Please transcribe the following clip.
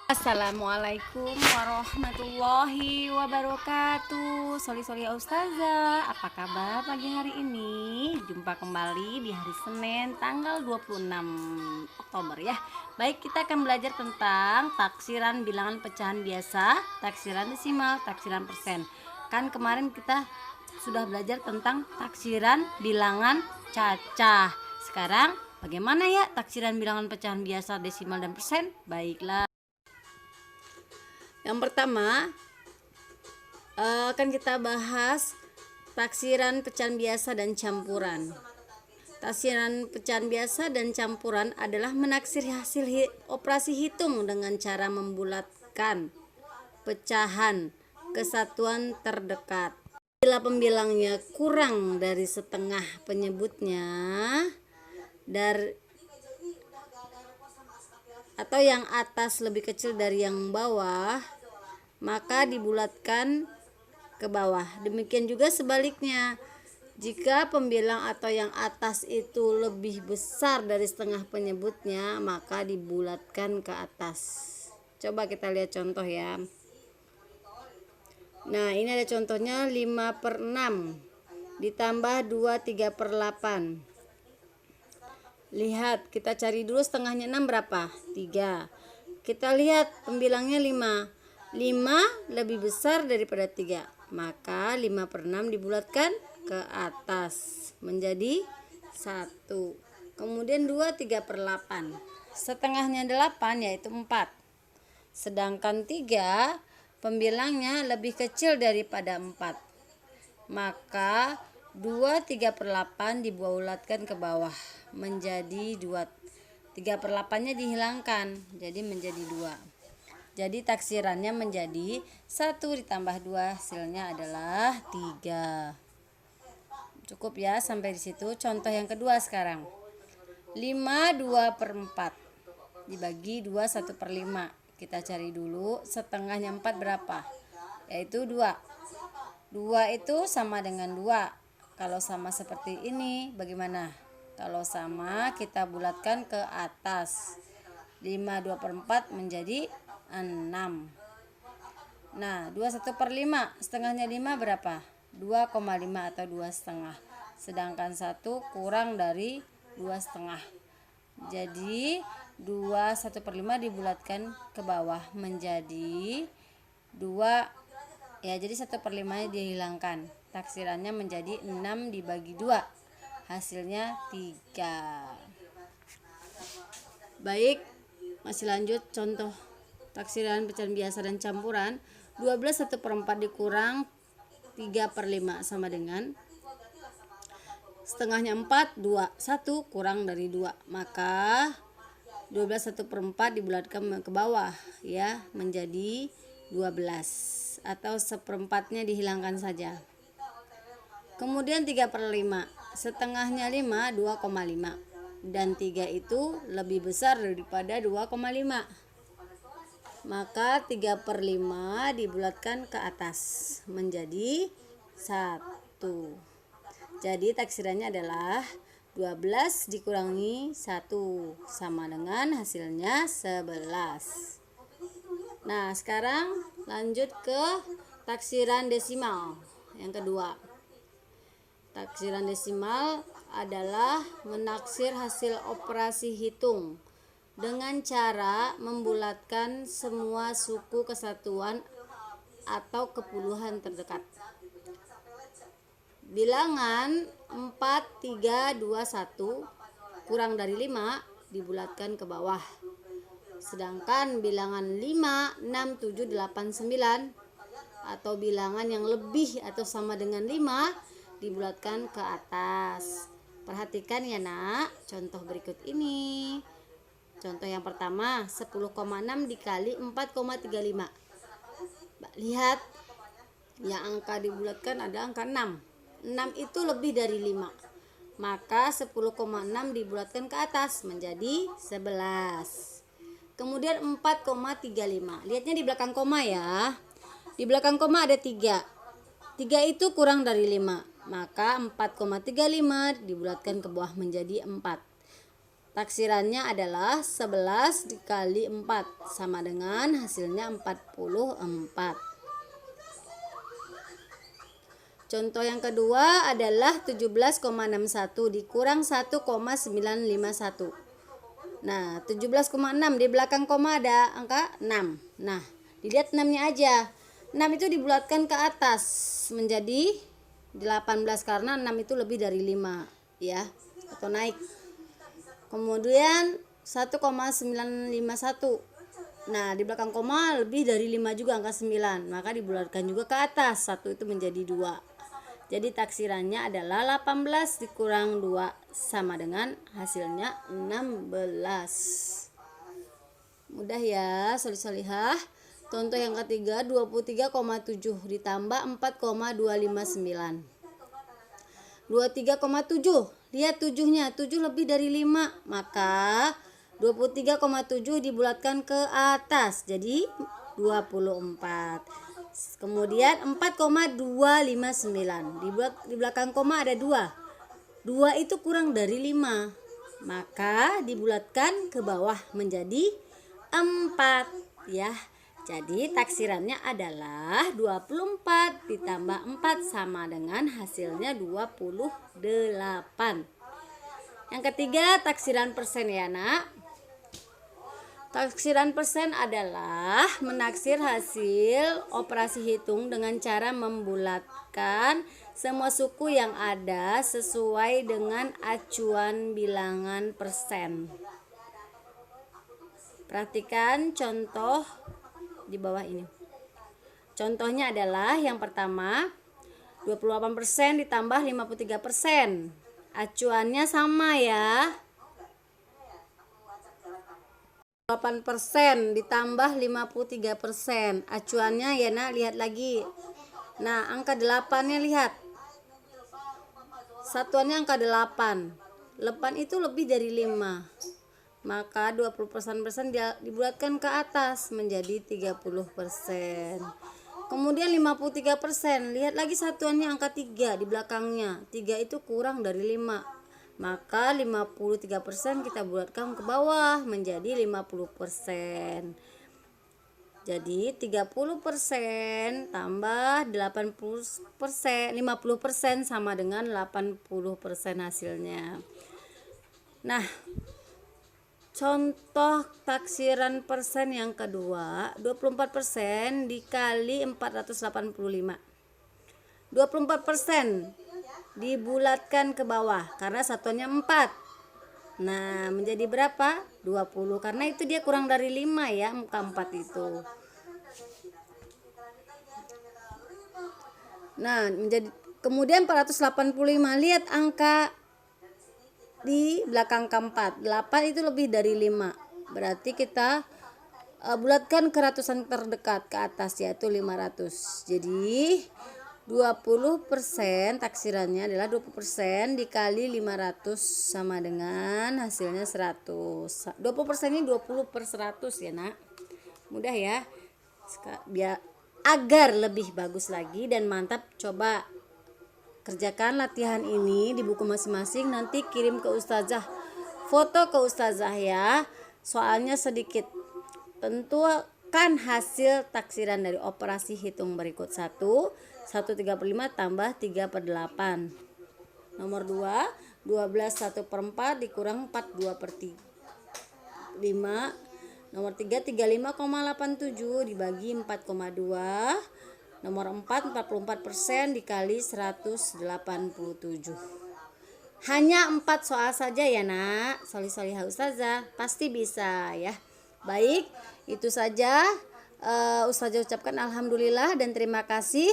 Assalamualaikum warahmatullahi wabarakatuh. Soli ya Ustazah, apa kabar pagi hari ini? Jumpa kembali di hari Senin tanggal 26 Oktober ya. Baik, kita akan belajar tentang taksiran bilangan pecahan biasa, taksiran desimal, taksiran persen. Kan kemarin kita sudah belajar tentang taksiran bilangan cacah. Sekarang bagaimana ya taksiran bilangan pecahan biasa, desimal, dan persen? Baiklah. Yang pertama akan kita bahas taksiran pecahan biasa dan campuran. Taksiran pecahan biasa dan campuran adalah menaksir hasil operasi hitung dengan cara membulatkan pecahan ke satuan terdekat. Bila pembilangnya kurang dari setengah penyebutnya atau yang atas lebih kecil dari yang bawah, maka dibulatkan ke bawah. Demikian juga sebaliknya, jika pembilang atau yang atas itu lebih besar dari setengah penyebutnya, maka dibulatkan ke atas. Coba kita lihat contoh ya. Nah, ini ada contohnya 5/6 ditambah 2/3/8. Lihat, kita cari dulu setengahnya 6 berapa? 3. Kita lihat pembilangnya 5. 5 lebih besar daripada 3, maka 5/6 dibulatkan ke atas menjadi 1. Kemudian 2/3/8, setengahnya 8 yaitu 4. Sedangkan 3 pembilangnya lebih kecil daripada 4, maka 2/3/8 dibulatkan ke bawah menjadi 2. 3/8-nya dihilangkan jadi menjadi 2. Jadi taksirannya menjadi 1 ditambah 2, hasilnya adalah 3. Cukup ya sampai di situ. Contoh yang kedua sekarang. 5 2/4 dibagi 2 1/5. Kita cari dulu setengahnya 4 berapa? Yaitu 2. 2 itu sama dengan 2. Kalau sama seperti ini bagaimana? Kalau sama kita bulatkan ke atas. 5 2/4 menjadi 6. Nah, 2 1/5, setengahnya 5 berapa? 2,5 atau 2,5. Sedangkan 1 kurang dari 2,5. Jadi 2 1/5 dibulatkan ke bawah menjadi 2 ya, jadi 1/5-nya dihilangkan. Taksirannya menjadi 6 dibagi 2. Hasilnya 3. Baik, masih lanjut contoh taksiran pecahan biasa dan campuran. 12 1/4 dikurang 3/5 sama dengan setengahnya 4, 2. 1 kurang dari 2, maka 12 1/4 dibulatkan ke bawah ya menjadi 12, atau seperempatnya dihilangkan saja. Kemudian 3/5, setengahnya 5 2,5, dan 3 itu lebih besar daripada 2,5, maka 3/5 dibulatkan ke atas menjadi 1. Jadi taksirannya adalah 12 dikurangi 1 sama dengan hasilnya 11. Nah, sekarang lanjut ke taksiran desimal yang kedua. Taksiran desimal adalah menaksir hasil operasi hitung dengan cara membulatkan semua suku kesatuan atau kepuluhan terdekat. Bilangan 4 3 2 1 kurang dari 5 dibulatkan ke bawah. Sedangkan bilangan 5 6 7 8 9 atau bilangan yang lebih atau sama dengan 5 dibulatkan ke atas. Perhatikan ya nak, contoh berikut ini. Contoh yang pertama, 10,6 dikali 4,35. Lihat, yang angka dibulatkan ada angka 6. 6 itu lebih dari 5, maka 10,6 dibulatkan ke atas menjadi 11. Kemudian 4,35, lihatnya di belakang koma ya. Di belakang koma ada 3. 3 itu kurang dari 5, maka 4,35 dibulatkan ke bawah menjadi 4. taksirannya adalah 11 dikali 4 sama dengan hasilnya 44. Contoh yang kedua adalah 17,61 dikurang 1,951. Nah, 17,6 di belakang koma ada angka 6. Nah, dilihat 6-nya aja. 6 itu dibulatkan ke atas menjadi 18 karena 6 itu lebih dari 5 ya, atau naik. Kemudian 1,951. Nah, di belakang koma lebih dari 5 juga angka 9, maka dibulatkan juga ke atas. 1 itu menjadi 2. Jadi taksirannya adalah 18 dikurang 2 sama dengan hasilnya 16. Mudah ya, solih-solihah. Contoh yang ketiga 23,7 ditambah 4,259. 23,7. Lihat 7-nya, 7 lebih dari 5, maka 23,7 dibulatkan ke atas jadi 24. Kemudian 4,259 di belakang koma ada 2. 2 itu kurang dari 5, maka dibulatkan ke bawah menjadi 4 ya. Jadi taksirannya adalah 24 ditambah 4 sama dengan hasilnya 28. Yang ketiga taksiran persen ya nak. Taksiran persen adalah menaksir hasil operasi hitung dengan cara membulatkan semua suku yang ada sesuai dengan acuan bilangan persen. Perhatikan contoh di bawah ini. Contohnya adalah yang pertama 28% ditambah 53%. Acuannya sama ya. 8% ditambah 53%. Acuannya ya nak, lihat lagi. Nah, angka 8-nya lihat. Satuannya angka 8. 8 itu lebih dari 5. Maka 20% dibulatkan ke atas menjadi 30%. Kemudian 53%, lihat lagi satuannya angka 3 di belakangnya. 3 itu kurang dari 5. Maka 53% kita bulatkan ke bawah menjadi 50%. Jadi 30% tambah 80%, 50% sama dengan 80% hasilnya. Nah, contoh taksiran persen yang kedua, 24% dikali 485. 24% dibulatkan ke bawah karena satuannya 4. Nah, menjadi berapa? 20. Karena itu dia kurang dari 5 ya, angka 4 itu. Nah, menjadi kemudian 485. Lihat angka di belakang angka 4. 8 itu lebih dari 5. Berarti kita bulatkan ke ratusan terdekat ke atas yaitu 500. Jadi 20% taksirannya adalah 20% dikali 500 sama dengan hasilnya 100. 20% ini 20 per 100 ya nak. Mudah ya. Biar agar lebih bagus lagi dan mantap, coba kerjakan latihan ini di buku masing-masing. Nanti kirim ke ustazah, foto ke ustazah ya. Soalnya sedikit. Tentukan hasil taksiran dari operasi hitung berikut. 135 tambah 3/8. Nomor 2, 12 1/4 dikurang 4 2/5. Nomor 3, 35,87 dibagi 4,2. Nomor 4, 44% dikali 187. Hanya 4 soal saja ya nak. Solih-solihah ustazah, pasti bisa ya. Baik, itu saja. Ustazah ucapkan alhamdulillah dan terima kasih.